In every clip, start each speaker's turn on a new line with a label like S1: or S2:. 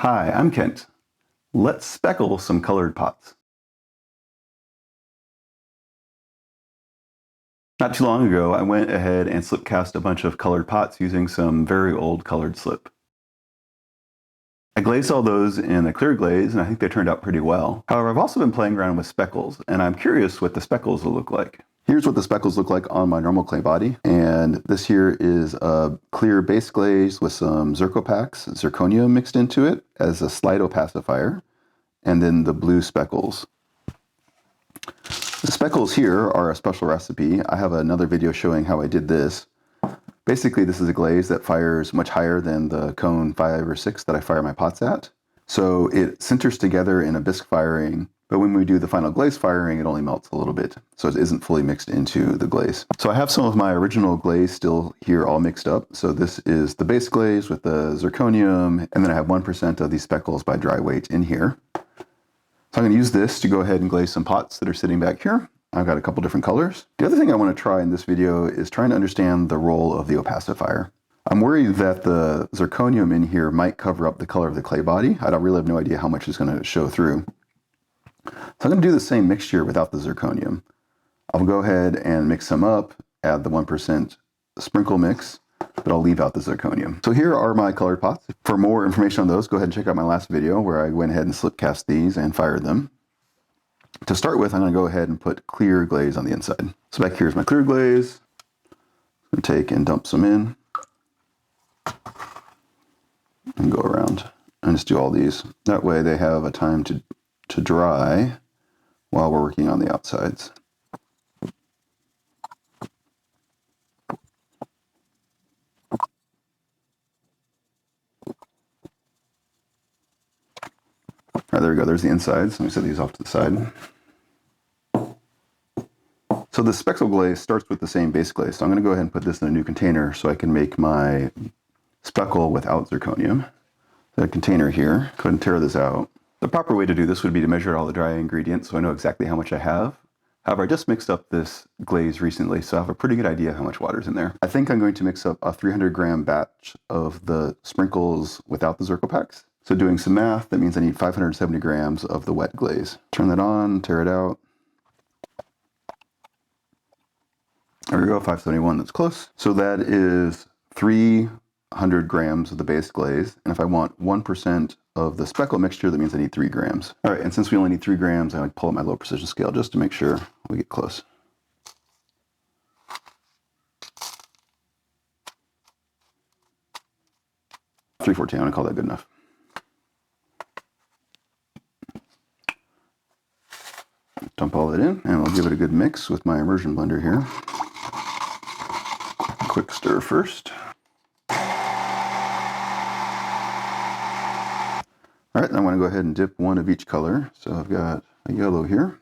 S1: Hi, I'm Kent. Let's speckle some colored pots. Not too long ago, I went ahead and slip cast a bunch of colored pots using some very old colored slip. I glazed all those in a clear glaze, and I think they turned out pretty well. However, I've also been playing around with speckles, and I'm curious what the speckles will look like. Here's what the speckles look like on my normal clay body, and this here is a clear base glaze with some Zircopax zirconium mixed into it as a slight opacifier, and then the blue speckles. The speckles here are a special recipe. I have another video showing how I did this. Basically, this is a glaze that fires much higher than the cone 5 or 6 that I fire my pots at. So it sinters together in a bisque firing, but when we do the final glaze firing, it only melts a little bit. So it isn't fully mixed into the glaze. So I have some of my original glaze still here all mixed up. So this is the base glaze with the zirconium, and then I have 1% of these speckles by dry weight in here. So I'm going to use this to go ahead and glaze some pots that are sitting back here. I've got a couple different colors. The other thing I want to try in this video is trying to understand the role of the opacifier. I'm worried that the zirconium in here might cover up the color of the clay body. I don't really have no idea how much is going to show through. So I'm going to do the same mixture without the zirconium. I'll go ahead and mix some up, add the 1% sprinkle mix, but I'll leave out the zirconium. So here are my colored pots. For more information on those, go ahead and check out my last video where I went ahead and slip cast these and fired them. To start with, I'm going to go ahead and put clear glaze on the inside. So back here is my clear glaze. I'm going to take and dump some in and go around and just do all these. That way they have a time to dry while we're working on the outsides. All right, there we go. There's the insides. Let me set these off to the side. So the speckle glaze starts with the same base glaze. So I'm going to go ahead and put this in a new container so I can make my speckle without zirconium. The container here. Go ahead and tear this out. The proper way to do this would be to measure all the dry ingredients so I know exactly how much I have. However, I just mixed up this glaze recently, so I have a pretty good idea how much water's in there. I think I'm going to mix up a 300-gram batch of the sprinkles without the Zircopax. So doing some math, that means I need 570 grams of the wet glaze. Turn that on, tear it out. There we go, 571, that's close. So that is 300 grams of the base glaze. And if I want 1% of the speckle mixture, that means I need 3 grams. All right, and since we only need 3 grams, I like pull up my low precision scale just to make sure we get close. .314, I'm gonna call that good enough. Dump all that in, and I'll give it a good mix with my immersion blender here. Quick stir first. All right, I want to go ahead and dip one of each color. So I've got a yellow here.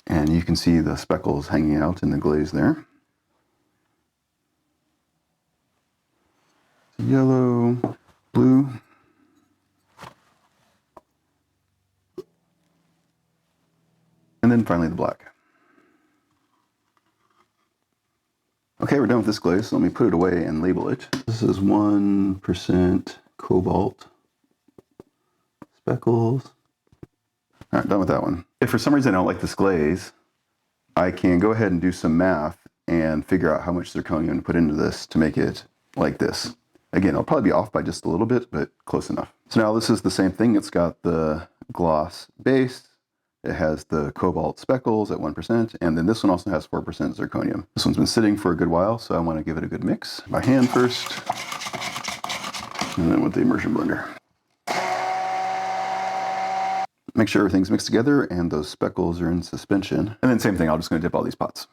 S1: And you can see the speckles hanging out in the glaze there. Yellow, blue. And then finally the black. Okay, we're done with this glaze, so let me put it away and label it. This is 1% Cobalt Speckles. All right, done with that one. If for some reason I don't like this glaze, I can go ahead and do some math and figure out how much zirconium to put into this to make it like this. Again, I'll probably be off by just a little bit, but close enough. So now this is the same thing. It's got the gloss base. It has the Cobalt Speckles at 1%, and then this one also has 4% zirconium. This one's been sitting for a good while, so I want to give it a good mix. By hand first, and then with the immersion blender. Make sure everything's mixed together and those speckles are in suspension. And then same thing, I'm just going to dip all these pots.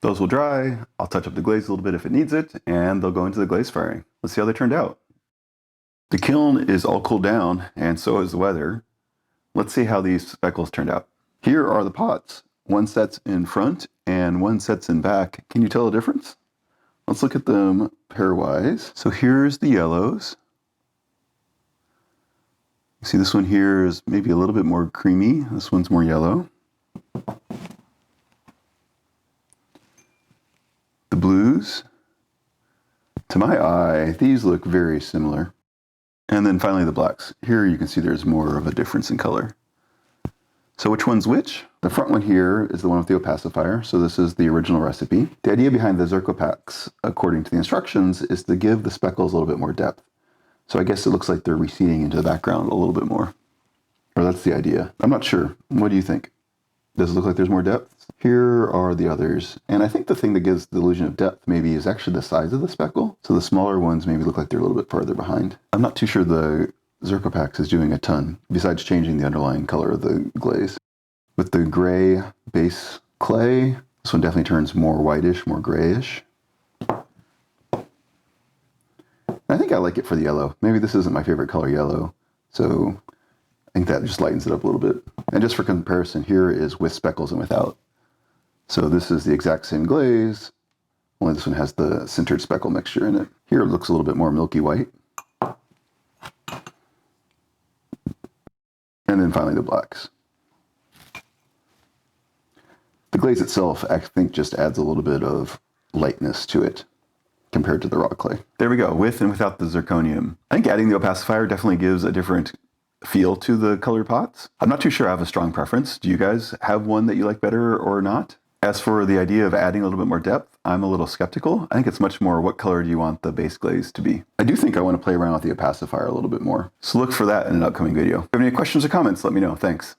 S1: Those will dry. I'll touch up the glaze a little bit if it needs it, and they'll go into the glaze firing. Let's see how they turned out. The kiln is all cooled down, and so is the weather. Let's see how these speckles turned out. Here are the pots. One sets in front and one sets in back. Can you tell the difference? Let's look at them pairwise. So here's the yellows. See, this one here is maybe a little bit more creamy. This one's more yellow. The blues, to my eye, these look very similar. And then finally the blacks. Here you can see there's more of a difference in color. So which one's which? The front one here is the one with the opacifier. So this is the original recipe. The idea behind the Zirco packs, according to the instructions, is to give the speckles a little bit more depth. So I guess it looks like they're receding into the background a little bit more. Or that's the idea. I'm not sure. What do you think? Does it look like there's more depth? Here are the others. And I think the thing that gives the illusion of depth maybe is actually the size of the speckle. So the smaller ones maybe look like they're a little bit farther behind. I'm not too sure the Zirco packs is doing a ton, besides changing the underlying color of the glaze. With the gray base clay, this one definitely turns more whitish, more grayish. I think I like it for the yellow. Maybe this isn't my favorite color, yellow. So I think that just lightens it up a little bit. And just for comparison, here is with speckles and without. So this is the exact same glaze, only this one has the sintered speckle mixture in it. Here it looks a little bit more milky white. And then finally the blacks. The glaze itself, I think, just adds a little bit of lightness to it compared to the raw clay. There we go, with and without the zirconium. I think adding the opacifier definitely gives a different feel to the colored pots. I'm not too sure I have a strong preference. Do you guys have one that you like better or not? As for the idea of adding a little bit more depth, I'm a little skeptical. I think it's much more what color do you want the base glaze to be. I do think I want to play around with the opacifier a little bit more. So look for that in an upcoming video. If you have any questions or comments, let me know. Thanks.